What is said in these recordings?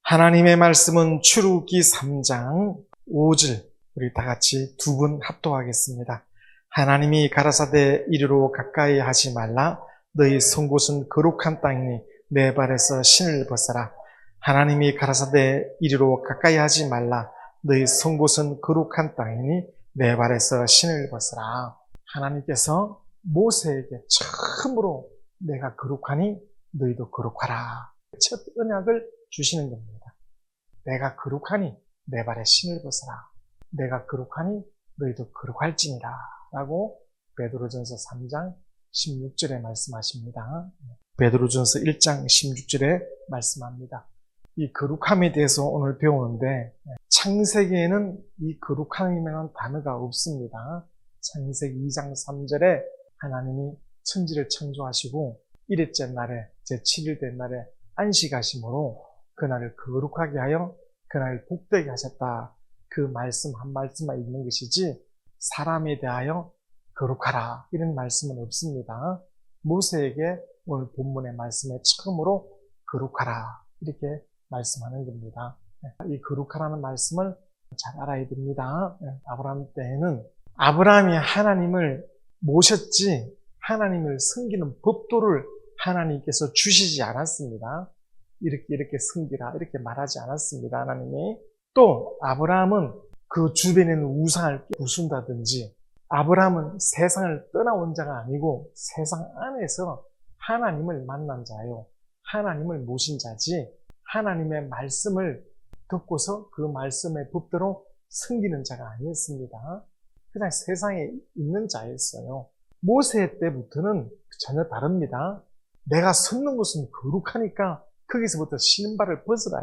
하나님의 말씀은 출애굽기 3장 5절, 우리 다 같이 두 분 합독하겠습니다. 하나님이 가라사대 이리로 가까이 하지 말라. 너희 선 곳은 거룩한 땅이니 내 발에서 신을 벗어라. 하나님이 가라사대 이리로 가까이 하지 말라. 너희 선 곳은 거룩한 땅이니 내 발에서 신을 벗어라. 하나님께서 모세에게 처음으로 내가 거룩하니 너희도 거룩하라, 첫 언약을 주시는 겁니다. 내가 거룩하니 내 발에 신을 벗어라. 내가 거룩하니 너희도 거룩할지니라 라고 베드로전서 3장 16절에 말씀하십니다. 베드로전서 1장 16절에 말씀합니다. 이 거룩함에 대해서 오늘 배우는데, 창세기에는 이 거룩함이라는 단어가 없습니다. 창세기 2장 3절에 하나님이 천지를 창조하시고 일일째 날에 제7일 된 날에 안식하심으로 그날을 거룩하게 하여 그날을 복되게 하셨다. 그 말씀 한 말씀만 있는 것이지 사람에 대하여 거룩하라 이런 말씀은 없습니다. 모세에게 오늘 본문의 말씀에 처음으로 거룩하라 이렇게 말씀하는 겁니다. 이 거룩하라는 말씀을 잘 알아야 됩니다. 아브라함 때에는 아브라함이 하나님을 모셨지 하나님을 섬기는 법도를 하나님께서 주시지 않았습니다. 이렇게 섬기라 이렇게 말하지 않았습니다. 하나님이. 또 아브라함은 그 주변에 있는 우상을 부순다든지, 아브라함은 세상을 떠나온 자가 아니고 세상 안에서 하나님을 만난 자요, 하나님을 모신 자지, 하나님의 말씀을 듣고서 그 말씀의 법대로 섬기는 자가 아니었습니다. 그냥 세상에 있는 자였어요. 모세 때부터는 전혀 다릅니다. 내가 섰는 곳은 거룩하니까 거기서부터 신발을 벗으라.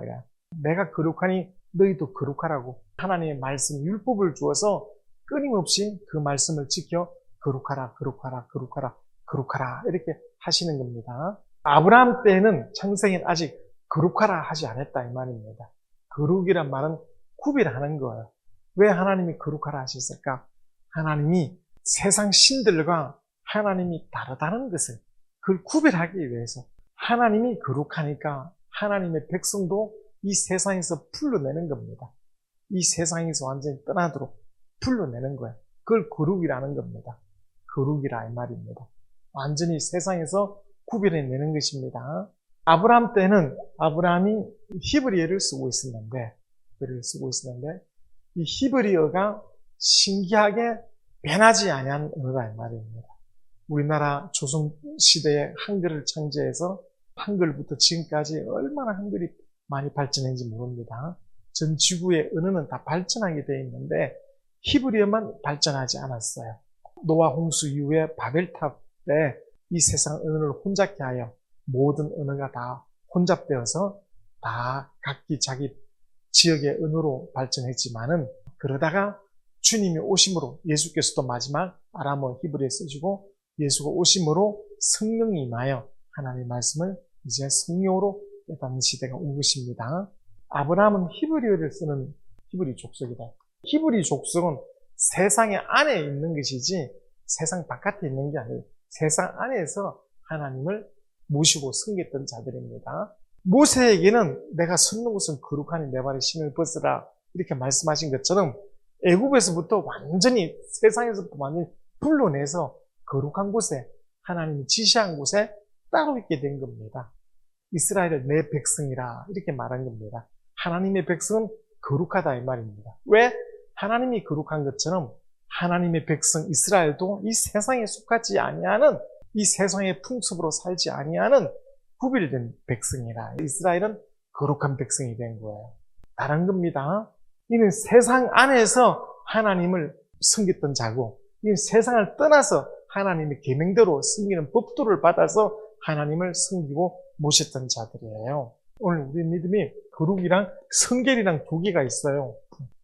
내가 거룩하니 너희도 거룩하라고 하나님의 말씀 율법을 주어서 끊임없이 그 말씀을 지켜 거룩하라, 거룩하라, 거룩하라, 거룩하라 이렇게 하시는 겁니다. 아브라함 때에는 창세기는 아직 거룩하라 하지 않았다 이 말입니다. 거룩이란 말은 구별하는 거예요. 왜 하나님이 거룩하라 하셨을까? 하나님이 세상 신들과 하나님이 다르다는 것을 그걸 구별하기 위해서 하나님이 거룩하니까 하나님의 백성도 이 세상에서 풀러내는 겁니다. 이 세상에서 완전히 떠나도록 풀러내는 거예요. 그걸 거룩이라는 겁니다. 거룩이라 이 말입니다. 완전히 세상에서 구별해내는 것입니다. 아브라함 때는 아브라함이 히브리어를 쓰고 있었는데 이 히브리어가 신기하게 변하지 아니한 언어라 이 말입니다. 우리나라 조선시대에 한글을 창제해서 한글부터 지금까지 얼마나 한글이 많이 발전했는지 모릅니다. 전 지구의 언어는 다 발전하게 되어 있는데 히브리어만 발전하지 않았어요. 노아 홍수 이후에 바벨탑 때 이 세상 언어를 혼잡케 하여 모든 언어가 다 혼잡되어서 다 각기 자기 지역의 언어로 발전했지만은, 그러다가 주님이 오심으로 예수께서도 마지막 아람어 히브리어 쓰시고 예수가 오심으로 성령이 임하여 하나님의 말씀을 이제 성령으로 깨닫는 시대가 온 것입니다. 아브라함은 히브리어를 쓰는 히브리 족속이다. 히브리 족속은 세상의 안에 있는 것이지 세상 바깥에 있는 게 아니에요. 세상 안에서 하나님을 모시고 섬겼던 자들입니다. 모세에게는 내가 섰는 곳은 거룩하니 내 발에 신을 벗으라 이렇게 말씀하신 것처럼 애굽에서부터 완전히 세상에서부터 완전히 불러내서 거룩한 곳에, 하나님이 지시한 곳에 따로 있게 된 겁니다. 이스라엘을 내 백성이라 이렇게 말한 겁니다. 하나님의 백성은 거룩하다 이 말입니다. 왜? 하나님이 거룩한 것처럼 하나님의 백성 이스라엘도 이 세상에 속하지 아니하는, 이 세상의 풍습으로 살지 아니하는 구별된 백성이라, 이스라엘은 거룩한 백성이 된 거예요. 다른 겁니다. 이는 세상 안에서 하나님을 섬겼던 자고, 이 세상을 떠나서 하나님의 계명대로 섬기는 법도를 받아서 하나님을 섬기고 모셨던 자들이에요. 오늘 우리 믿음이 거룩이랑 성결이랑 두 개가 있어요.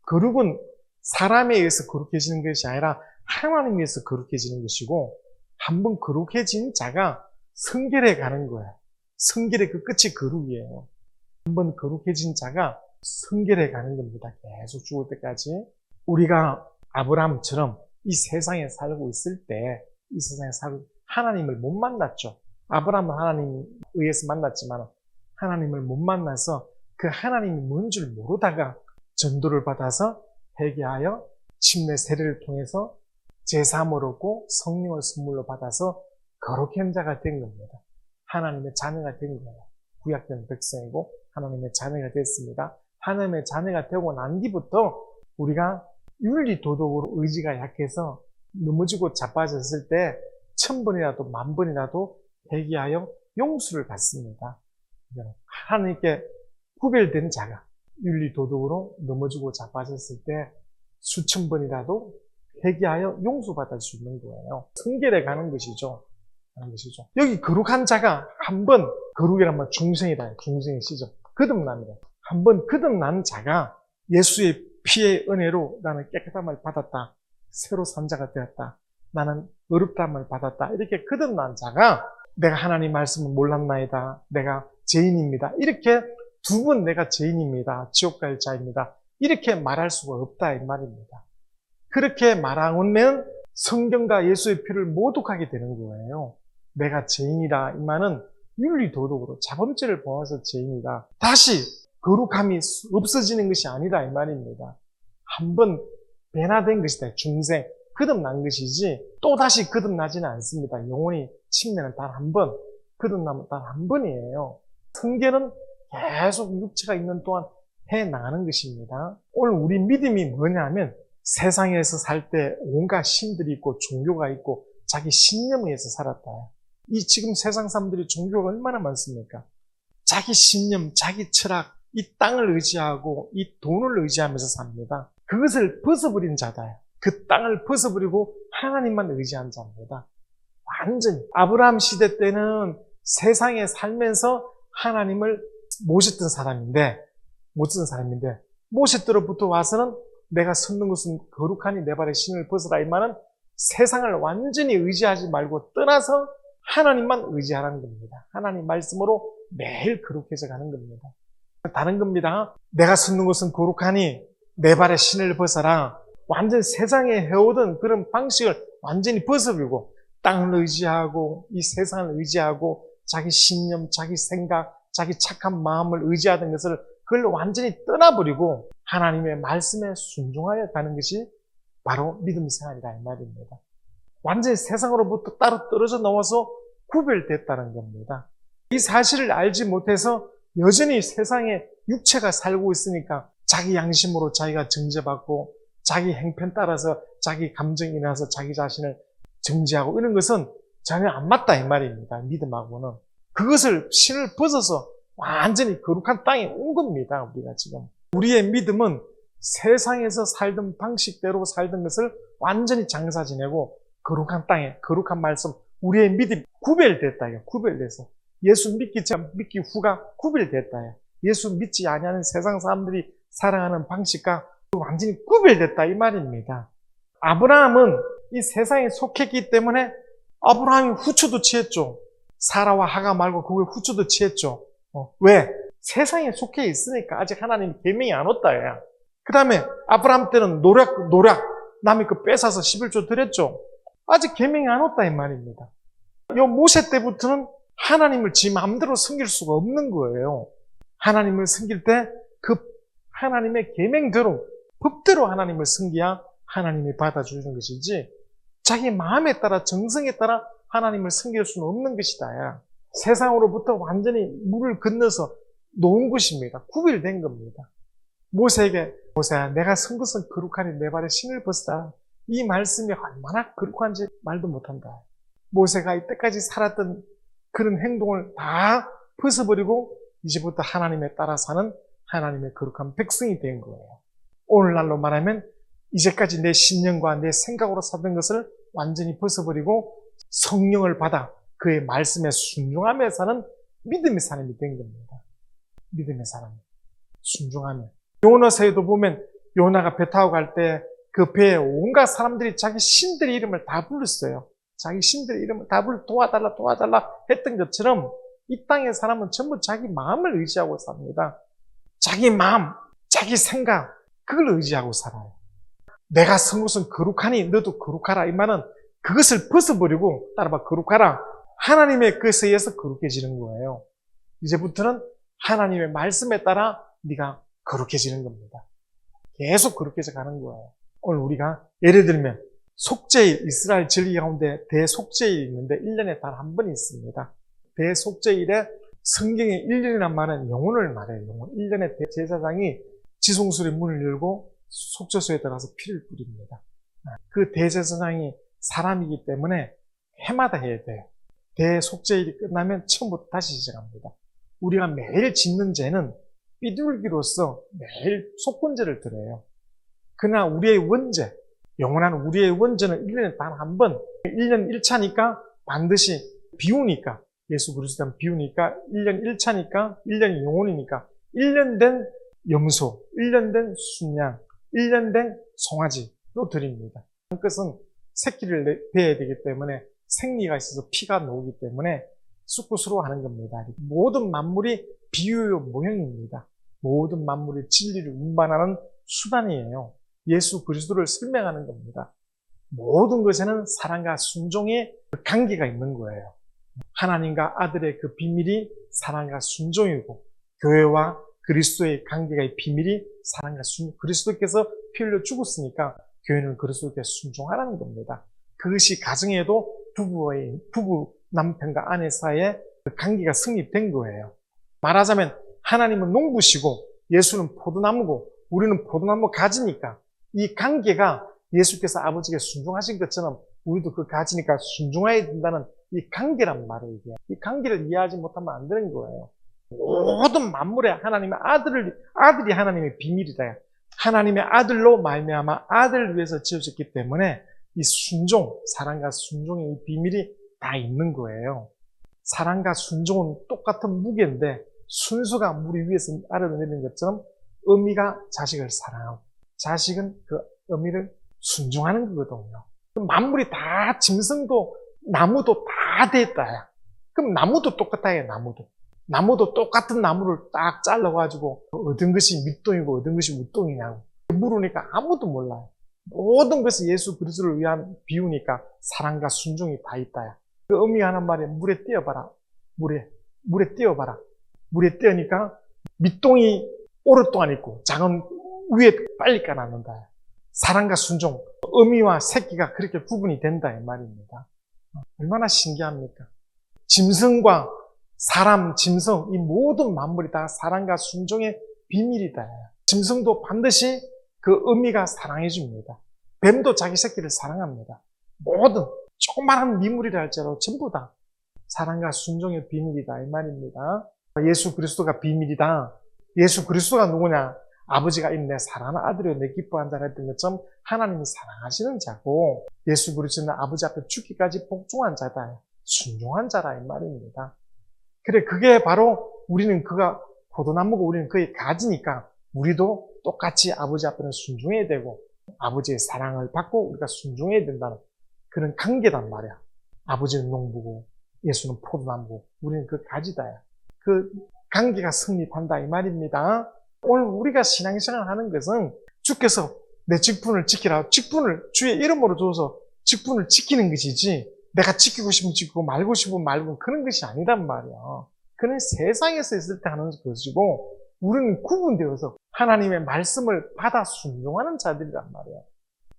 거룩은 사람에 의해서 거룩해지는 것이 아니라 하나님에 의해서 거룩해지는 것이고, 한번 거룩해진 자가 성결해 가는 거예요. 성결의 그 끝이 거룩이에요. 한번 거룩해진 자가 성결해 가는 겁니다. 계속 죽을 때까지. 우리가 아브라함처럼 이 세상에 살고 있을 때, 이 세상에 살고 하나님을 못 만났죠. 아브라함은 하나님에 의해서 만났지만 하나님을 못 만나서 그 하나님이 뭔 줄 모르다가 전도를 받아서 회개하여 침례 세례를 통해서 제사함을 얻고 성령을 선물로 받아서 거룩한 자가 된 겁니다. 하나님의 자녀가 된 거예요. 구약된 백성이고 하나님의 자녀가 됐습니다. 하나님의 자녀가 되고 난 뒤부터 우리가 윤리 도덕으로 의지가 약해서 넘어지고 자빠졌을 때 1000번이라도 10,000번이라도 회개하여 용서를 받습니다. 하나님께 구별된 자가 윤리 도덕으로 넘어지고 자빠졌을 때 수천 번이라도 회개하여 용서받을 수 있는 거예요. 성결에 가는 것이죠. 여기 거룩한 자가 한 번, 거룩이라면 중생이다. 중생의 시죠. 거듭납니다. 한 번 거듭난 자가 예수의 피의 은혜로 나는 깨끗함을 받았다. 새로 산 자가 되었다. 나는 어렵다함을 받았다. 이렇게 거듭난 자가 내가 하나님 말씀을 몰랐나이다. 내가 죄인입니다. 이렇게 두 번 내가 죄인입니다. 지옥 갈 자입니다. 이렇게 말할 수가 없다 이 말입니다. 그렇게 말하면 성경과 예수의 피를 모독하게 되는 거예요. 내가 죄인이다 이 말은 윤리도덕으로 자범죄를 범해서 죄인이다. 다시 거룩함이 없어지는 것이 아니다 이 말입니다. 한번 변화된 것이다. 중생, 거듭난 것이지 또다시 거듭나지는 않습니다. 영혼이 침례는 단 한 번, 거듭나면 단 한 번이에요. 성계는 계속 육체가 있는 동안 해나가는 것입니다. 오늘 우리 믿음이 뭐냐면 세상에서 살 때 온갖 신들이 있고 종교가 있고 자기 신념에 의해서 살았다. 이 지금 세상 사람들이 종교가 얼마나 많습니까? 자기 신념, 자기 철학, 이 땅을 의지하고 이 돈을 의지하면서 삽니다. 그것을 벗어버린 자다. 그 땅을 벗어버리고 하나님만 의지한 자입니다. 완전히. 아브라함 시대 때는 세상에 살면서 하나님을 모셨던 사람인데 모세 때로부터 와서는 내가 섰는 것은 거룩하니 내 발에 신을 벗어라 이 말은 세상을 완전히 의지하지 말고 떠나서 하나님만 의지하라는 겁니다. 하나님 말씀으로 매일 거룩해져 가는 겁니다. 다른 겁니다. 내가 섰는 것은 거룩하니 내 발에 신을 벗어라. 완전 세상에 해오던 그런 방식을 완전히 벗어버리고 땅을 의지하고 이 세상을 의지하고 자기 신념, 자기 생각, 자기 착한 마음을 의지하던 것을 그걸 완전히 떠나버리고 하나님의 말씀에 순종하여 가는 것이 바로 믿음 생활이다 이 말입니다. 완전히 세상으로부터 따로 떨어져 나와서 구별됐다는 겁니다. 이 사실을 알지 못해서 여전히 세상에 육체가 살고 있으니까 자기 양심으로 자기가 정죄받고 자기 행편 따라서 자기 감정이 나서 자기 자신을 정죄하고 이런 것은 전혀 안 맞다 이 말입니다. 믿음하고는. 그것을 신을 벗어서 완전히 거룩한 땅에 온 겁니다. 우리가 지금. 우리의 믿음은 세상에서 살던 방식대로 살던 것을 완전히 장사 지내고 거룩한 땅에 거룩한 말씀 우리의 믿음이 구별됐다. 구별돼서 예수 믿기 전 믿기 후가 구별됐다. 예수 믿지 아니하는 세상 사람들이 살아가는 방식과 완전히 구별됐다 이 말입니다. 아브라함은 이 세상에 속했기 때문에 아브라함이 후추도 취했죠. 사라와 하가 말고 그걸 후추도 취했죠. 왜? 세상에 속해 있으니까 아직 하나님 계명이 안 왔다. 그 다음에 아브라함 때는 노력 남이 그 뺏어서 11조 드렸죠. 아직 계명이 안 왔다 이 말입니다. 요 모세 때부터는 하나님을 지 마음대로 섬길 수가 없는 거예요. 하나님을 섬길 때 그 하나님의 계명대로 법대로 하나님을 섬겨야 하나님이 받아주는 것이지 자기 마음에 따라 정성에 따라 하나님을 섬길 수는 없는 것이다. 세상으로부터 완전히 물을 건너서 놓은 것입니다. 구별된 겁니다. 모세에게 모세야 내가 선 것은 거룩하니 내 발에 신을 벗어라. 이 말씀이 얼마나 거룩한지 말도 못한다. 모세가 이때까지 살았던 그런 행동을 다 벗어버리고 이제부터 하나님에 따라 사는 하나님의 거룩한 백성이 된 거예요. 오늘날로 말하면 이제까지 내 신념과 내 생각으로 살던 것을 완전히 벗어버리고 성령을 받아 그의 말씀에 순종하며 사는 믿음의 사람이 된 겁니다. 믿음의 사람. 순종하며. 요나서에도 보면 요나가 배 타고 갈 때 그 배에 온갖 사람들이 자기 신들의 이름을 다 불렀어요. 자기 신들의 이름을 다 불러 도와달라 했던 것처럼 이 땅의 사람은 전부 자기 마음을 의지하고 삽니다. 자기 마음, 자기 생각 그걸 의지하고 살아요. 내가 선 것은 거룩하니 너도 거룩하라 이 말은 그것을 벗어버리고 따라봐 거룩하라. 하나님의 것에 의해서 거룩해지는 거예요. 이제부터는 하나님의 말씀에 따라 네가 거룩해지는 겁니다. 계속 거룩해져 가는 거예요. 오늘 우리가 예를 들면 속죄일, 이스라엘 절기 가운데 대속죄일이 있는데 1년에 단 한 번 있습니다. 대속죄일에 성경에 1년이란 말은 영혼을 말해요. 영혼. 1년에 대제사장이 지성소의 문을 열고 속죄소에 들어가서 피를 뿌립니다. 그 대제사장이 사람이기 때문에 해마다 해야 돼요. 대속죄일이 끝나면 처음부터 다시 시작합니다. 우리가 매일 짓는 죄는 삐뚤기로서 매일 속건제를 드려요. 그러나 우리의 원죄, 영원한 우리의 원죄는 1년에 단 한 번, 1년 1차니까 반드시 비우니까, 예수 그리스도는 비우니까 1년 1차니까 1년이 영혼이니까 1년 된 염소, 1년 된 순양, 1년 된 송아지로 드립니다. 그것은 새끼를 베어야 되기 때문에 생리가 있어서 피가 나오기 때문에 쑥구스로 하는 겁니다. 모든 만물이 비유의 모형입니다. 모든 만물이 진리를 운반하는 수단이에요. 예수 그리스도를 설명하는 겁니다. 모든 것에는 사랑과 순종의 관계가 있는 거예요. 하나님과 아들의 그 비밀이 사랑과 순종이고, 교회와 그리스도의 관계의 비밀이 사랑과 순종. 그리스도께서 피 흘려 죽었으니까 교회는 그리스도께 순종하라는 겁니다. 그것이 가정에도 부부 남편과 아내 사이에 그 관계가 성립된 거예요. 말하자면 하나님은 농부시고 예수는 포도나무고 우리는 포도나무 가지니까 이 관계가 예수께서 아버지께 순종하신 것처럼 우리도 그 가지니까 순종해야 된다는 이 관계란 말이에요. 이게. 이 관계를 이해하지 못하면 안 되는 거예요. 모든 만물에 하나님의 아들이 하나님의 비밀이다. 하나님의 아들로 말미암아 아들을 위해서 지어졌기 때문에 이 순종, 사랑과 순종의 이 비밀이 다 있는 거예요. 사랑과 순종은 똑같은 무게인데 순수가 물 위에서 아래내리는 것처럼 어미가 자식을 사랑하고 자식은 그 어미를 순종하는 거거든요. 그럼 만물이 다 짐승도 나무도 다 됐다야. 그럼 나무도 똑같다 해. 나무도 똑같은 나무를 딱 잘라가지고 얻은 것이 밑동이고 얻은 것이 웃동이냐고 물으니까 아무도 몰라요. 모든 것이 예수 그리스도를 위한 비유니까 사랑과 순종이 다 있다야. 그 어미가 하는 말이 물에 띄어봐라. 물에 띄어봐라. 물에 띄으니까 밑동이 오랫동안 있고 작은 위에 빨리 까놨는다. 사랑과 순종, 어미와 새끼가 그렇게 구분이 된다 이 말입니다. 얼마나 신기합니까? 짐승과 사람, 짐승, 이 모든 만물이 다 사랑과 순종의 비밀이다. 짐승도 반드시 그 어미가 사랑해 줍니다. 뱀도 자기 새끼를 사랑합니다. 모든 조그마한 미물이라 할지라도 전부 다 사랑과 순종의 비밀이다 이 말입니다. 예수 그리스도가 비밀이다. 예수 그리스도가 누구냐? 아버지가 내 사랑하는 아들이여 내 기뻐한 자라 했던 것처럼 하나님이 사랑하시는 자고 예수 그리스도는 아버지 앞에 죽기까지 복종한 자다. 순종한 자라 이 말입니다. 그래 그게 바로 우리는 그가 포도나무고 우리는 그의 가지니까 우리도 똑같이 아버지 앞에는 순종해야 되고 아버지의 사랑을 받고 우리가 순종해야 된다는 그런 관계단 말이야. 아버지는 농부고 예수는 포도나무고 우리는 그 가지다야. 그 관계가 성립한다 이 말입니다. 오늘 우리가 신앙생활을 하는 것은 주께서 내 직분을 지키라. 직분을 주의 이름으로 줘서 직분을 지키는 것이지 내가 지키고 싶으면 지키고 말고 싶으면 말고 그런 것이 아니란 말이야. 그는 세상에서 있을 때 하는 것이고 우리는 구분되어서 하나님의 말씀을 받아 순종하는 자들이란 말이야.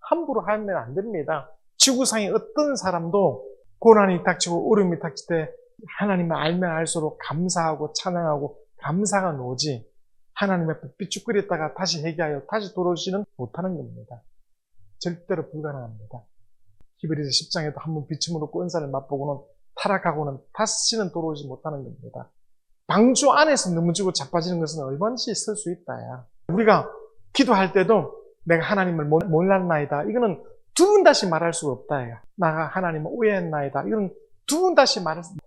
함부로 하면 안 됩니다. 지구상의 어떤 사람도 고난이 닥치고 어려움이 닥칠 때 하나님을 알면 알수록 감사하고 찬양하고 감사가 나오지 하나님 앞에 삐죽거렸다가 다시 회개하여 다시 돌아오지는 못하는 겁니다. 절대로 불가능합니다. 히브리서 10장에도 한번 비침으로 꼰살을 맛보고는 타락하고는 다시는 돌아오지 못하는 겁니다. 방주 안에서 넘어지고 자빠지는 것은 얼마든지 있을 수 있다. 우리가 기도할 때도 내가 하나님을 몰랐나이다. 이거는 두 번 다시 말할 수가 없다. 나가 하나님을 오해했나이다. 이건 두 번 다시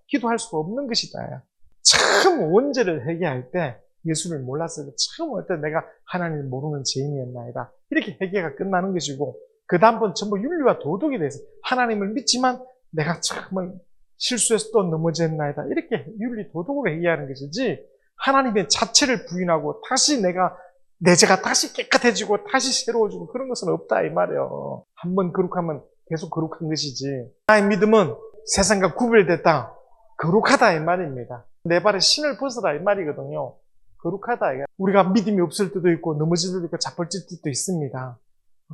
기도할 수가 없는 것이다. 처음 원죄를 회개할 때 예수를 몰랐을 때 처음 올 때 내가 하나님을 모르는 죄인이었나이다. 이렇게 회개가 끝나는 것이고 그 다음번 전부 윤리와 도덕에 대해서 하나님을 믿지만 내가 정말 실수해서 또 넘어졌나이다. 이렇게 윤리 도덕으로 회개하는 것이지 하나님의 자체를 부인하고 다시 내 죄가 다시 깨끗해지고 다시 새로워지고 그런 것은 없다 이 말이에요. 한번 거룩하면 계속 거룩한 것이지. 나의 믿음은 세상과 구별됐다. 거룩하다 이 말입니다. 내 발에 신을 벗어라 이 말이거든요. 거룩하다. 우리가 믿음이 없을 때도 있고 넘어질 때도 있고 자빠질 때도 있습니다.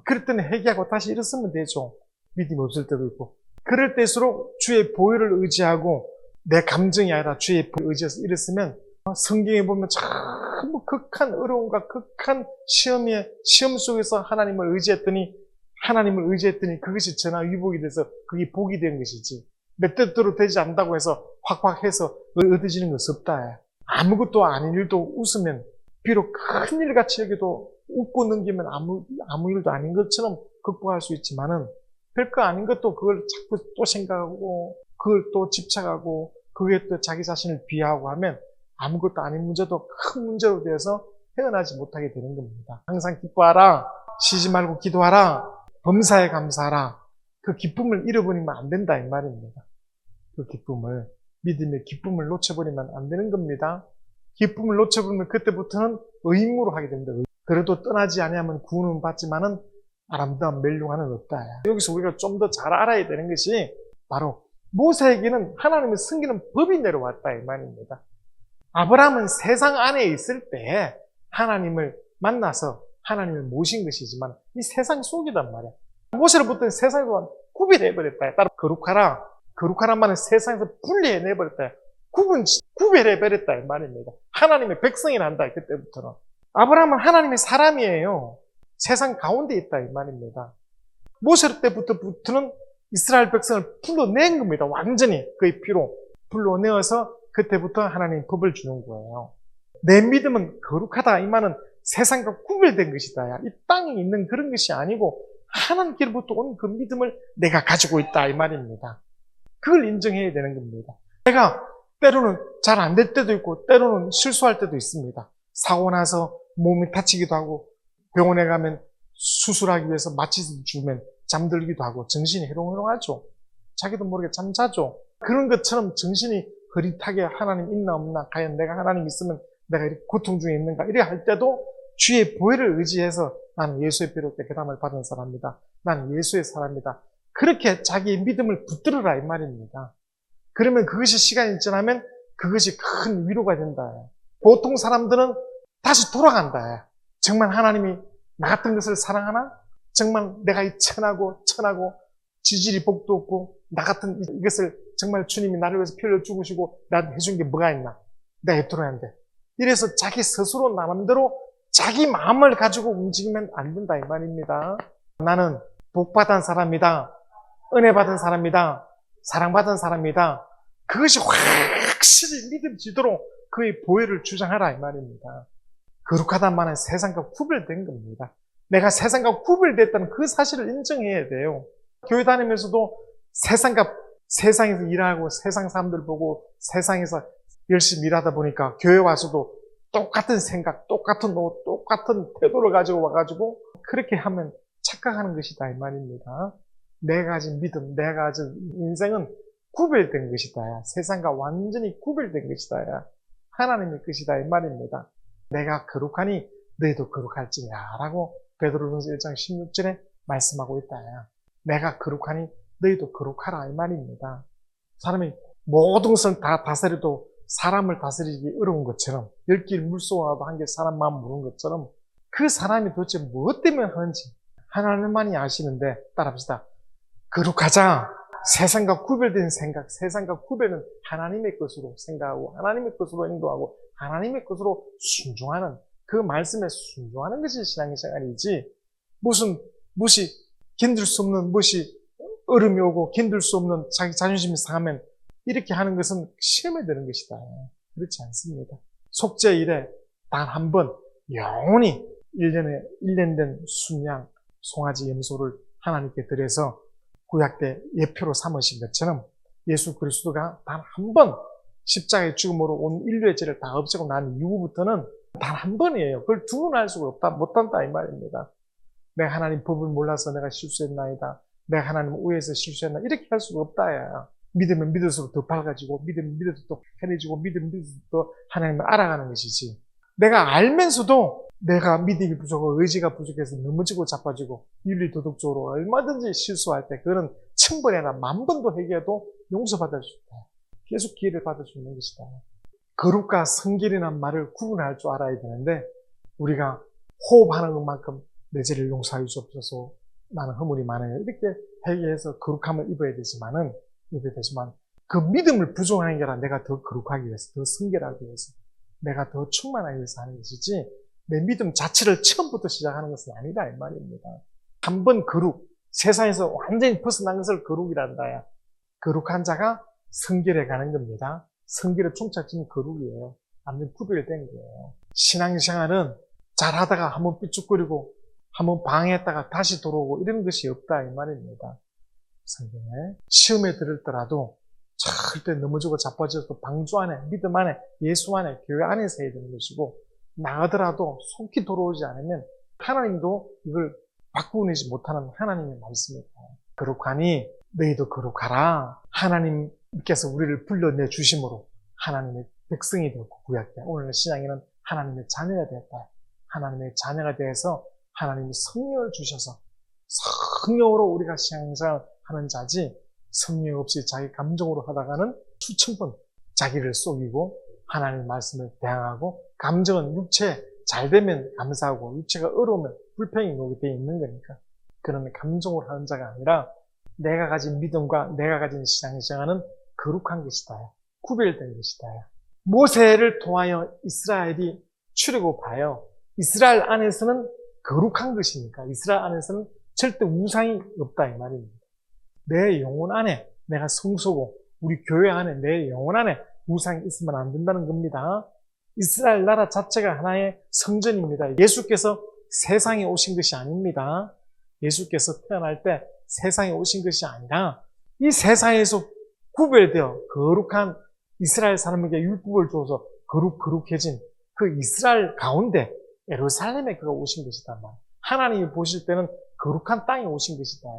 그럴 때는 회개하고 다시 일어서면 되죠. 믿음이 없을 때도 있고. 그럴 때일수록 주의 보혈을 의지하고 내 감정이 아니라 주의 보혈을 의지해서 일어서면 성경에 보면 전부 극한 어려움과 극한 시험 속에서 하나님을 의지했더니 그것이 전화 위복이 돼서 그게 복이 된 것이지. 내 뜻대로 되지 않는다고 해서 확확 해서 얻어지는 것이 없다. 아무것도 아닌 일도 웃으면 비록 큰 일같이 여기도 웃고 넘기면 아무 일도 아닌 것처럼 극복할 수 있지만은 별거 아닌 것도 그걸 자꾸 또 생각하고 그걸 또 집착하고 그게 또 자기 자신을 비하하고 하면 아무것도 아닌 문제도 큰 문제로 되어서 헤어나지 못하게 되는 겁니다. 항상 기뻐하라. 쉬지 말고 기도하라. 범사에 감사하라. 그 기쁨을 잃어버리면 안 된다 이 말입니다. 그 기쁨을, 믿음의 기쁨을 놓쳐버리면 안 되는 겁니다. 기쁨을 놓쳐버리면 그때부터는 의무로 하게 됩니다. 그래도 떠나지 아니하면 구원은 받지만은 아름다운 멸류관은 없다. 여기서 우리가 좀 더 잘 알아야 되는 것이 바로 모세에게는 하나님의 섬기는 법이 내려왔다 이 말입니다. 아브라함은 세상 안에 있을 때 하나님을 만나서 하나님을 모신 것이지만 이 세상 속이단 말이야. 모세로부터는 세상에서 구별해버렸다. 따로 거룩하라. 거룩하란 말은 세상에서 분리해내버렸다. 구별해버렸다 이 말입니다. 하나님의 백성이 난다 그때부터는. 아브라함은 하나님의 사람이에요. 세상 가운데 있다 이 말입니다. 모세 때부터는 이스라엘 백성을 불러낸 겁니다. 완전히 그의 피로 불러내어서 그때부터 하나님 법을 주는 거예요. 내 믿음은 거룩하다 이 말은 세상과 구별된 것이다. 이 땅에 있는 그런 것이 아니고 하나님께로부터 온 그 믿음을 내가 가지고 있다 이 말입니다. 그걸 인정해야 되는 겁니다. 내가 때로는 잘 안 될 때도 있고 때로는 실수할 때도 있습니다. 사고 나서 몸이 다치기도 하고 병원에 가면 수술하기 위해서 마취를 주면 잠들기도 하고 정신이 해롱해롱하죠. 자기도 모르게 잠자죠. 그런 것처럼 정신이 흐릿하게 하나님 있나 없나, 과연 내가 하나님 있으면 내가 이렇게 고통 중에 있는가, 이래 할 때도 주의 보혈을 의지해서 나는 예수의 피로 깨끗함을 받은 사람이다. 나는 예수의 사람이다. 그렇게 자기의 믿음을 붙들어라 이 말입니다. 그러면 그것이 시간이 지나면 그것이 큰 위로가 된다. 보통 사람들은 다시 돌아간다. 정말 하나님이 나 같은 것을 사랑하나? 정말 내가 이 천하고 지질이 복도 없고 나 같은 이것을 정말 주님이 나를 위해서 피를 죽으시고 나한테 해준 게 뭐가 있나? 내가 이토록 한데. 이래서 자기 스스로 나름대로 자기 마음을 가지고 움직이면 안 된다 이 말입니다. 나는 복받은 사람이다. 은혜 받은 사람이다. 사랑받은 사람이다. 그것이 확실히 믿음지도록 그의 보혈을 주장하라 이 말입니다. 거룩하단 말은 세상과 구별된 겁니다. 내가 세상과 구별됐다는 그 사실을 인정해야 돼요. 교회 다니면서도 세상에서 일하고 세상 사람들 보고 세상에서 열심히 일하다 보니까 교회 와서도 똑같은 생각, 똑같은 옷, 똑같은 태도를 가지고 와가지고 그렇게 하면 착각하는 것이다 이 말입니다. 내가 가진 믿음, 내가 가진 인생은 구별된 것이다. 세상과 완전히 구별된 것이다. 하나님의 것이다 이 말입니다. 내가 거룩하니 너희도 거룩할지니라 라고 베드로전서 1장 16절에 말씀하고 있다. 내가 거룩하니 너희도 거룩하라 이 말입니다. 사람이 모든 것을 다 다스려도 사람을 다스리기 어려운 것처럼 10길 물속으로도 한 개 사람 마음 모르는 것처럼 그 사람이 도대체 무엇 때문에 하는지 하나님만이 아시는데 따라합시다. 거룩하자. 세상과 구별된 생각, 세상과 구별은 하나님의 것으로 생각하고 하나님의 것으로 행동하고 하나님의 것으로 순종하는 그 말씀에 순종하는 것이 신앙의 생활이지 무엇이 견딜 수 없는 무엇이 얼음이 오고 견딜 수 없는 자기 자존심이 상하면 이렇게 하는 것은 시험에 드는 것이다. 그렇지 않습니다. 속죄 일에 단 한 번 영원히 1년 된 순양 송아지 염소를 하나님께 드려서 구약 때 예표로 삼으신 것처럼 예수 그리스도가 단 한 번 십자가의 죽음으로 온 인류의 죄를 다 없애고 난 이후부터는 단 한 번이에요. 그걸 두 번 할 수가 없다, 못한다 이 말입니다. 내가 하나님 법을 몰라서 내가 실수했나이다. 내가 하나님 우애해서 실수했나 이렇게 할 수가 없다. 야. 믿으면 믿을수록 더 밝아지고 믿으면 믿을수록 더 편해지고 믿으면 믿을수록 더 하나님을 알아가는 것이지. 내가 알면서도 내가 믿음이 부족하고 의지가 부족해서 넘어지고 자빠지고 윤리 도덕적으로 얼마든지 실수할 때 그거는 1000번이나 10,000번도 회개해도 용서받을 수 있다. 계속 기회를 받을 수 있는 것이다. 거룩과 성결이란 말을 구분할 줄 알아야 되는데 우리가 호흡하는 것만큼 내 죄를 용서하여 주옵소서, 나는 허물이 많아요, 이렇게 회개해서 거룩함을 입어야 되지만 그 믿음을 부정하는 게 아니라 내가 더 거룩하기 위해서, 더 성결하기 위해서, 내가 더 충만하기 위해서 하는 것이지 내 믿음 자체를 처음부터 시작하는 것은 아니다 이 말입니다. 한번 거룩, 세상에서 완전히 벗어난 것을 거룩이란다야. 거룩한 자가 성결해 가는 겁니다. 성결의 총착점이 거룩이에요. 완전 구별된 거예요. 신앙생활은 잘하다가 한번 삐죽거리고 한번 방해했다가 다시 돌아오고 이런 것이 없다 이 말입니다. 성경에 시험에 들었더라도 절대 넘어지고 자빠져도 방주 안에, 믿음 안에, 예수 안에, 교회 안에서 해야 되는 것이고, 나가더라도 속히 돌아오지 않으면 하나님도 이걸 바꾸어내지 못하는 하나님의 말씀입니다. 거룩하니 너희도 거룩하라. 하나님께서 우리를 불러내 주심으로 하나님의 백성이 되었고 구약돼. 오늘 신앙에는 하나님의 자녀가 되었다. 하나님의 자녀가 되어서 하나님이 성령을 주셔서 성령으로 우리가 신앙생활을 하는 자지, 성령 없이 자기 감정으로 하다가는 수천 번 자기를 속이고 하나님의 말씀을 대항하고, 감정은 육체 잘 되면 감사하고 육체가 어려우면 불평이 오게 되어 있는 거니까 그런 감정으로 하는 자가 아니라 내가 가진 믿음과 내가 가진 신앙생활은 거룩한 것이다, 구별된 것이다. 모세를 통하여 이스라엘이 출애굽하여 이스라엘 안에서는 거룩한 것이니까 이스라엘 안에서는 절대 우상이 없다 이 말입니다. 내 영혼 안에, 내가 성소고 우리 교회 안에 내 영혼 안에 우상이 있으면 안 된다는 겁니다. 이스라엘 나라 자체가 하나의 성전입니다. 예수께서 세상에 오신 것이 아닙니다. 예수께서 태어날 때 세상에 오신 것이 아니라 이 세상에서 구별되어 거룩한 이스라엘 사람에게 율법을 주어서 거룩해진 그 이스라엘 가운데 예루살렘에 그가 오신 것이다. 하나님이 보실 때는 거룩한 땅에 오신 것이다.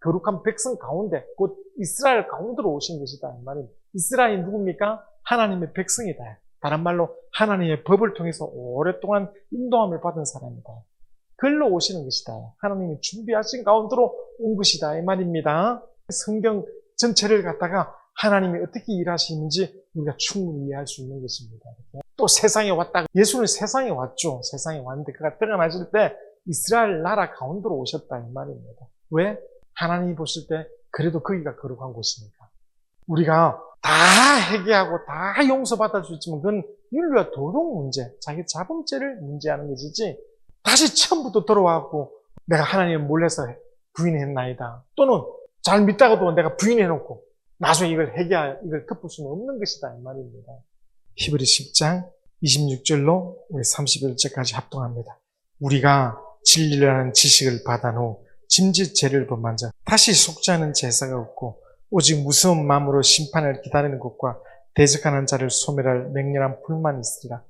거룩한 백성 가운데, 곧 이스라엘 가운데로 오신 것이다 이 말입니다. 이스라엘이 누굽니까? 하나님의 백성이다. 다른 말로 하나님의 법을 통해서 오랫동안 인도함을 받은 사람이다. 글로 오시는 것이다. 하나님이 준비하신 가운데로 온 것이다 이 말입니다. 성경 전체를 갖다가 하나님이 어떻게 일하시는지 우리가 충분히 이해할 수 있는 것입니다. 또 세상에 왔다가, 예수는 세상에 왔죠. 세상에 왔는데 그가 태어나실 때 이스라엘 나라 가운데로 오셨다 이 말입니다. 왜? 하나님이 보실 때 그래도 거기가 거룩한 곳이니까. 우리가 다 회개하고 다 용서받을 수 있지만 그건 윤리와 도덕 문제, 자기 자범죄를 문제하는 것이지, 다시 처음부터 돌아와갖고 내가 하나님을 몰라서 부인했나이다, 또는 잘 믿다가도 내가 부인해놓고 나중에 이걸 덮을 수는 없는 것이다 이 말입니다. 히브리 10장 26절로 우리 31절까지 합동합니다. 우리가 진리라는 지식을 받은 후 짐짓 죄를 범한 자, 다시 속지 않은 제사가 없고 오직 무서운 마음으로 심판을 기다리는 것과 대적하는 자를 소멸할 맹렬한 불만이 있으리라.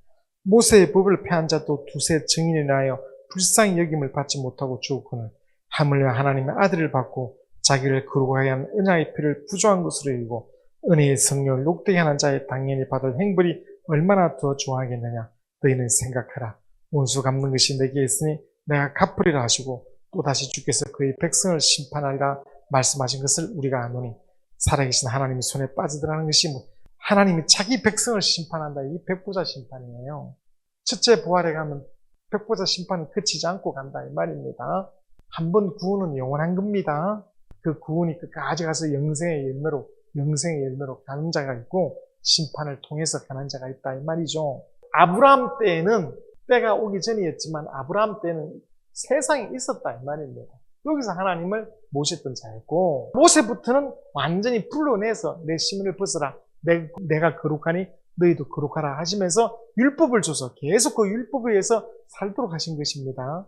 모세의 법을 폐한 자도 두세 증인이라여 불쌍히 여김을 받지 못하고 죽었거늘 하물며 하나님의 아들을 받고 자기를 거룩하게 한 은혜의 피를 부조한 것으로 여기고 은혜의 성령을 녹되게 하는 자의 당연히 받을 행벌이 얼마나 더 좋아하겠느냐. 너희는 생각하라. 온수 갚는 것이 내게 있으니 내가 갚으리라 하시고 또다시 주께서 그의 백성을 심판하리라 말씀하신 것을 우리가 아노니, 살아계신 하나님의 손에 빠지더라는 것이 하나님이 자기 백성을 심판한다. 이게 백보자 심판이에요. 첫째 부활에 가면 백보자 심판은 그치지 않고 간다 이 말입니다. 한 번 구원은 영원한 겁니다. 그 구원이 끝까지 가서 영생의 열매로 가는 자가 있고 심판을 통해서 가는 자가 있다 이 말이죠. 아브라함 때에는, 때가 오기 전이었지만 아브라함 때는 세상에 있었다 이 말입니다. 여기서 하나님을 모셨던 자였고, 모세부터는 완전히 불러내서 내 시민을 벗어라, 내가 거룩하니 너희도 거룩하라 하시면서 율법을 줘서 계속 그 율법에 의해서 살도록 하신 것입니다.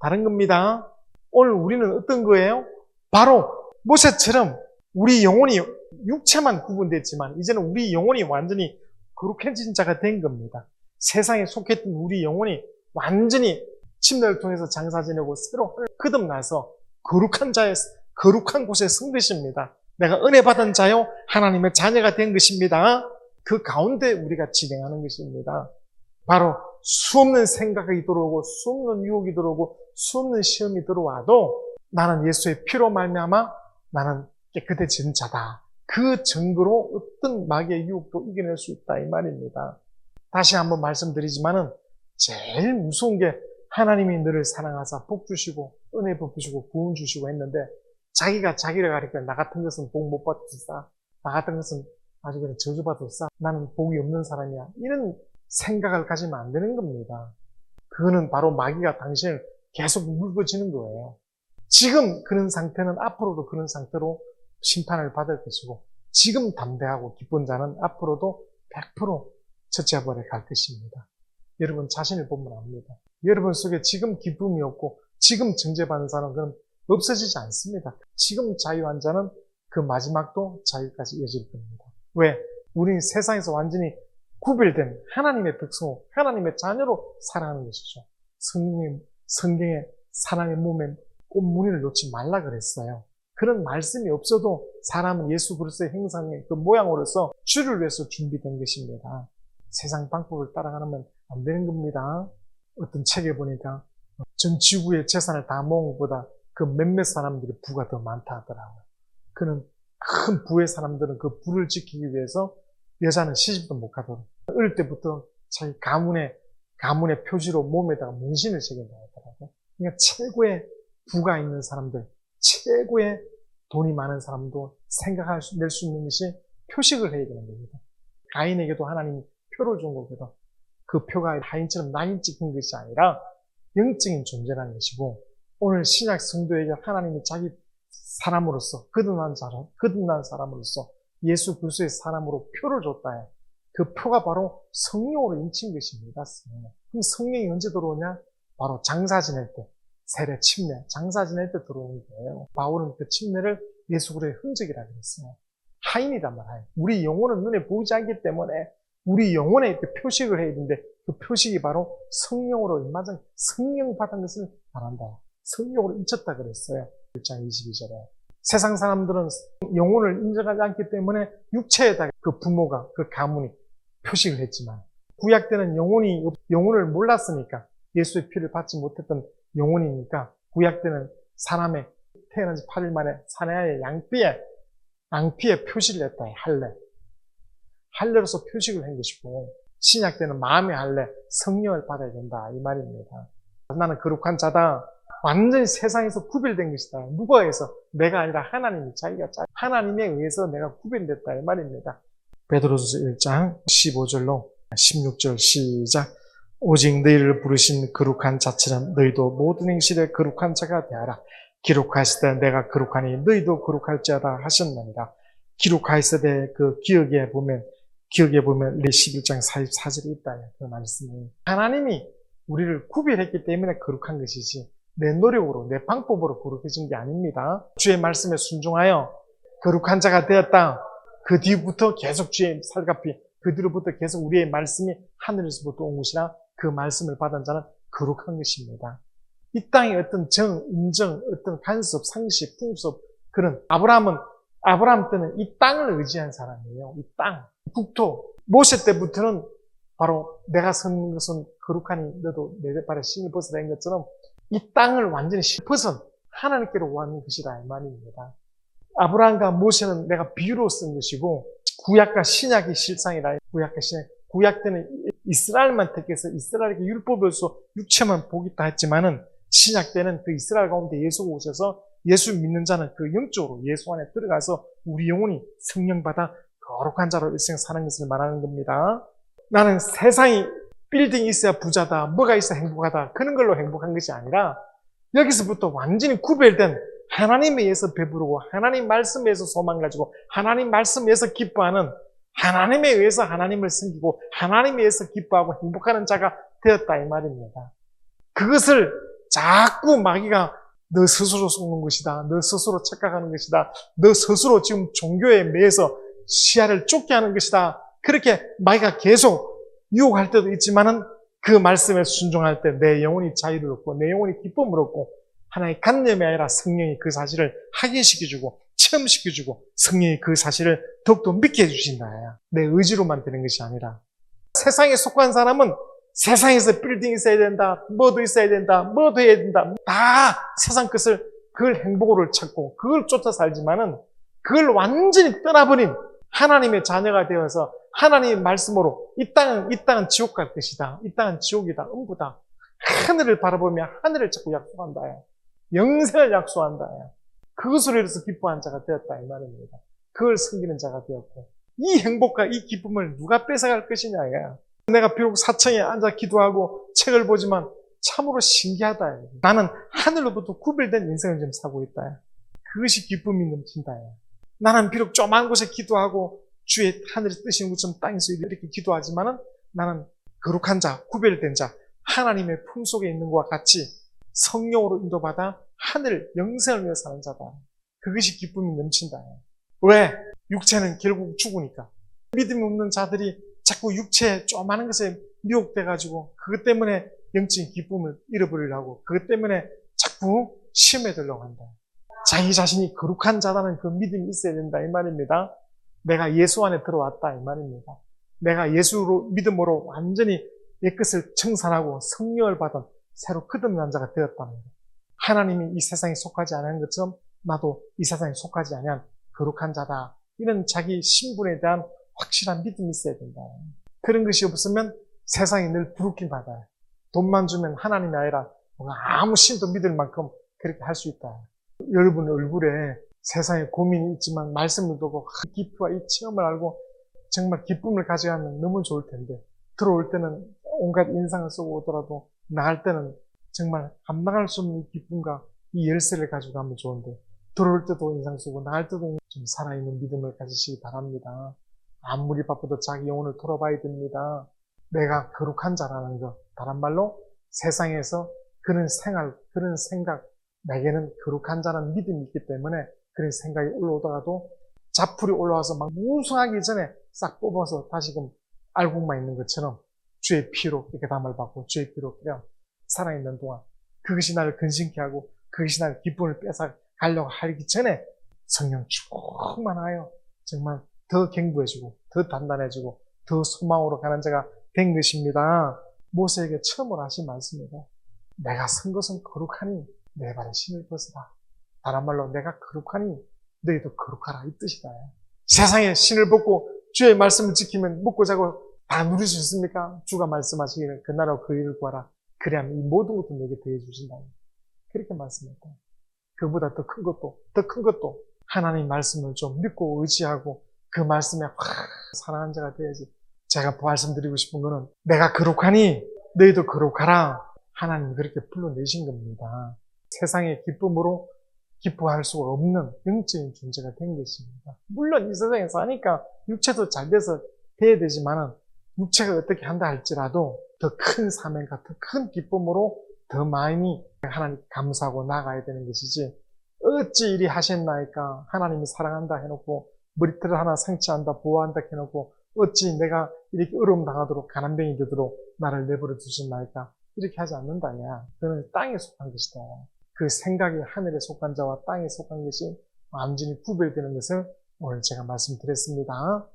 다른 겁니다. 오늘 우리는 어떤 거예요? 바로 모세처럼 우리 영혼이 육체만 구분됐지만 이제는 우리 영혼이 완전히 거룩해진 자가 된 겁니다. 세상에 속했던 우리 영혼이 완전히 침례를 통해서 장사 지내고 새로 거듭나서 거룩한 곳에 선 것입니다. 내가 은혜 받은 자요 하나님의 자녀가 된 것입니다. 그 가운데 우리가 진행하는 것입니다. 바로 수없는 생각이 들어오고 수없는 유혹이 들어오고 수없는 시험이 들어와도 나는 예수의 피로 말미암아 나는 깨끗해진 자다. 그 증거로 어떤 마귀의 유혹도 이겨낼 수 있다 이 말입니다. 다시 한번 말씀드리지만은 제일 무서운 게 하나님이 너를 사랑하사 복 주시고 은혜 베푸시고 구원 주시고 했는데 자기가 자기를 가리켜 나 같은 것은 복 못 받았다. 나 같은 것은 아주 그냥 저주받았다. 나는 복이 없는 사람이야. 이런 생각을 가지면 안 되는 겁니다. 그거는 바로 마귀가 당신을 계속 물고지는 거예요. 지금 그런 상태는 앞으로도 그런 상태로 심판을 받을 것이고 지금 담대하고 기쁜 자는 앞으로도 100% 첫째벌에 갈 것입니다. 여러분 자신을 보면 압니다. 여러분 속에 지금 기쁨이 없고 지금 정죄받는 사람은 그건 없어지지 않습니다. 지금 자유한 자는 그 마지막도 자유까지 이어질 겁니다. 왜? 우리는 세상에서 완전히 구별된 하나님의 백성, 하나님의 자녀로 살아가는 것이죠. 성경에 사람의 몸에 꽃무늬를 놓지 말라 그랬어요. 그런 말씀이 없어도 사람은 예수 그리스도의 형상의 그 모양으로서 주를 위해서 준비된 것입니다. 세상 방법을 따라가면 안 되는 겁니다. 어떤 책에 보니까 전 지구의 재산을 다 모은 것보다 그 몇몇 사람들의 부가 더 많다 하더라고요. 그는 큰 부의 사람들은 그 부를 지키기 위해서 여자는 시집도 못 가도록 어릴 때부터 자기 가문의 표지로 몸에다가 문신을 새긴다 하더라고요. 그러니까 최고의 부가 있는 사람들, 최고의 돈이 많은 사람도 낼 수 있는 것이 표식을 해야 되는 겁니다. 가인에게도 하나님이 표를 준 거거든. 그 표가 가인처럼 라인 찍힌 것이 아니라 영적인 존재라는 것이고 오늘 신약 성도에게 하나님이 자기 사람으로서 거듭난 사람으로서 예수 그리스도의 사람으로 표를 줬다. 그 표가 바로 성령으로 인친 것입니다. 성령. 그럼 성령이 언제 들어오냐? 바로 장사 지낼 때. 세례, 침례, 장사 지낼 때 들어오는 거예요. 바울은 그 침례를 예수 그리스도의 흔적이라고 했어요. 하인이란 말이에요. 우리 영혼은 눈에 보이지 않기 때문에 우리 영혼에 이렇게 표식을 해야 되는데 그 표식이 바로 성령으로 임하는 성령 받은 것을 말한다. 성령으로 인쳤다 그랬어요. 1장 22절에. 세상 사람들은 영혼을 인정하지 않기 때문에 육체에다가 그 부모가, 그 가문이 표식을 했지만 구약 때는 영혼을 몰랐으니까 예수의 피를 받지 못했던 영혼이니까 구약 때는 사람의 태어난 지 8일 만에 사내의 양피에 표시를 했다. 할례로서 표식을 한 것이고 신약 때는 마음의 할례, 성령을 받아야 된다 이 말입니다. 나는 거룩한 자다. 완전히 세상에서 구별된 것이다. 누가 해서? 내가 아니라 하나님이 자기가 하나님에 의해서 내가 구별됐다 이 말입니다. 베드로서 1장 15절로 16절 시작. 오직 너희를 부르신 거룩한 자처럼 너희도 모든 행실에 거룩한 자가 되어라. 기록하시되 내가 거룩하니 너희도 거룩할지어다 하셨나니라. 기록하시되 그 기억에 보면 우리 11장 44절에 있다. 그 말씀이 하나님이 우리를 구별했기 때문에 거룩한 것이지 내 노력으로 내 방법으로 거룩해진 게 아닙니다. 주의 말씀에 순종하여 거룩한 자가 되었다. 그 뒤부터 계속 주의 살갑히 그 뒤로부터 계속 우리의 말씀이 하늘에서부터 온 것이라 그 말씀을 받은 자는 거룩한 것입니다. 이 땅의 어떤 인정, 어떤 간섭, 상식, 풍습 그런 아브라함 때는 이 땅을 의지한 사람이에요. 이 땅, 국토. 모세 때부터는 바로 내가 선 것은 거룩하니 너도 내 발에 신을 벗으라 한 것처럼 이 땅을 완전히 벗은 하나님께로 구하는 것이다 이 말입니다. 아브라함과 모세는 내가 비유로 쓴 것이고 구약과 신약이 실상이라. 구약과 신약. 구약 때는 이스라엘만 택해서 이스라엘에게 율법으로서 육체만 보겠다 했지만은 신약 때는 그 이스라엘 가운데 예수가 오셔서 예수 믿는 자는 그 영적으로 예수 안에 들어가서 우리 영혼이 성령 받아 거룩한 자로 일생 사는 것을 말하는 겁니다. 나는 세상이 빌딩이 있어야 부자다, 뭐가 있어야 행복하다 그런 걸로 행복한 것이 아니라 여기서부터 완전히 구별된 하나님에 의해서 배부르고 하나님 말씀에 의해서 소망 가지고 하나님 말씀에 의해서 기뻐하는 하나님에 의해서 하나님을 섬기고 하나님에 의해서 기뻐하고 행복하는 자가 되었다 이 말입니다. 그것을 자꾸 마귀가 너 스스로 속는 것이다. 너 스스로 착각하는 것이다. 너 스스로 지금 종교에 매여서 시야를 좁게 하는 것이다. 그렇게 마귀가 계속 유혹할 때도 있지만은 그 말씀에 순종할 때 내 영혼이 자유를 얻고 내 영혼이 기쁨을 얻고 하나의 관념이 아니라 성령이 그 사실을 확인시켜주고 체험시켜주고 성령이 그 사실을 더욱더 믿게 해주신다. 내 의지로만 되는 것이 아니라 세상에 속한 사람은 세상에서 빌딩이 있어야 된다, 뭐도 있어야 된다, 뭐도 해야 된다 다 세상 것을 그걸 행복으로 찾고 그걸 쫓아 살지만은 그걸 완전히 떠나버린 하나님의 자녀가 되어서 하나님의 말씀으로 이 땅은 지옥 갈 것이다. 이 땅은 지옥이다. 음부다. 하늘을 바라보며 하늘을 자꾸 약속한다. 영생을 약속한다. 그것으로 인해서 기뻐한 자가 되었다 이 말입니다. 그걸 섬기는 자가 되었고 이 행복과 이 기쁨을 누가 뺏어갈 것이냐. 내가 비록 사청에 앉아 기도하고 책을 보지만 참으로 신기하다. 나는 하늘로부터 구별된 인생을 좀 살고 있다. 그것이 기쁨이 넘친다. 나는 비록 조그만 곳에 기도하고 주의 하늘에 뜨시는 것처럼 땅에서 이렇게 기도하지만은 나는 거룩한 자, 구별된 자, 하나님의 품 속에 있는 것과 같이 성령으로 인도받아 하늘 영생을 위해 사는 자다. 그것이 기쁨이 넘친다. 왜? 육체는 결국 죽으니까. 믿음이 없는 자들이 자꾸 육체에 조그마한 것에 미혹돼가지고 그것 때문에 영적인 기쁨을 잃어버리려고 그것 때문에 자꾸 시험에 들려고 한다. 자기 자신이 거룩한 자라는 그 믿음이 있어야 된다 이 말입니다. 내가 예수 안에 들어왔다 이 말입니다. 내가 예수로 믿음으로 완전히 옛것을 청산하고 성령을 받은 새로 거듭난 자가 되었다는 것. 하나님이 이 세상에 속하지 않은 것처럼 나도 이 세상에 속하지 않은 거룩한 자다. 이런 자기 신분에 대한 확실한 믿음이 있어야 된다. 그런 것이 없으면 세상이 늘 부르긴 받아요. 돈만 주면 하나님이 아니라 아무 신도 믿을 만큼 그렇게 할 수 있다. 여러분 얼굴에 세상에 고민이 있지만 말씀을 듣고 기쁨과 이 체험을 알고 정말 기쁨을 가져가면 너무 좋을 텐데 들어올 때는 온갖 인상을 쓰고 오더라도 나갈 때는 정말 감당할 수 없는 이 기쁨과 이 열쇠를 가지고 가면 좋은데 들어올 때도 인상 쓰고 나갈 때도 좀 살아있는 믿음을 가지시기 바랍니다. 아무리 바빠도 자기 영혼을 돌아봐야 됩니다. 내가 거룩한 자라는 것, 다른 말로 세상에서 그런 생활, 그런 생각, 내게는 거룩한 자라는 믿음이 있기 때문에 그런 생각이 올라오다가도 자풀이 올라와서 막 무성하기 전에 싹 뽑아서 다시금 알고만 있는 것처럼 주의 피로 이렇게 담을 받고 주의 피로 그냥 살아있는 동안 그것이 나를 근심케 하고 그것이 나를 기쁨을 뺏어 가려고 하기 전에 성령 충만하여 정말 더 견고해지고 더 단단해지고 더 소망으로 가는 자가 된 것입니다. 모세에게 처음으로 하신 말씀입니다. 내가 선 것은 거룩하니 내 발에 신을 벗으라. 다른 말로 내가 거룩하니 너희도 거룩하라 이 뜻이다. 세상에 신을 벗고 주의 말씀을 지키면 먹고 자고 다 누릴 수 있습니까? 주가 말씀하시기를 그 나라와 그 일을 구하라. 그래야만 이 모든 것도 내게 더해 주신다. 그렇게 말씀했다. 그보다 더 큰 것도 하나님 말씀을 좀 믿고 의지하고 그 말씀에 확 사랑하는 자가 돼야지. 제가 말씀드리고 싶은 거는 내가 거룩하니 너희도 거룩하라. 하나님이 그렇게 불러내신 겁니다. 세상의 기쁨으로 기뻐할 수가 없는 영적인 존재가 된 것입니다. 물론 이 세상에 사니까 육체도 잘 돼서 돼야 되지만은 육체가 어떻게 한다 할지라도 더 큰 사명과 더 큰 기쁨으로 더 많이 하나님 감사하고 나가야 되는 것이지 어찌 이리 하셨나이까 하나님이 사랑한다 해놓고 머리털을 하나 상처한다 보호한다 해놓고 어찌 내가 이렇게 어려움 당하도록 가난병이 되도록 나를 내버려 두셨나이까 이렇게 하지 않는다. 야, 그는 땅에 속한 것이다. 그 생각이 하늘에 속한 자와 땅에 속한 것이 완전히 구별되는 것을 오늘 제가 말씀드렸습니다.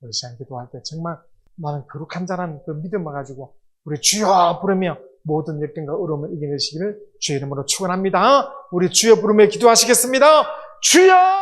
우리 시간 기도할 때 정말 나는 거룩한 자라는 그 믿음을 가지고 우리 주여 부르며 모든 역경과 어려움을 이겨내시기를 주의 이름으로 축원합니다. 우리 주여 부르며 기도하시겠습니다. 주여!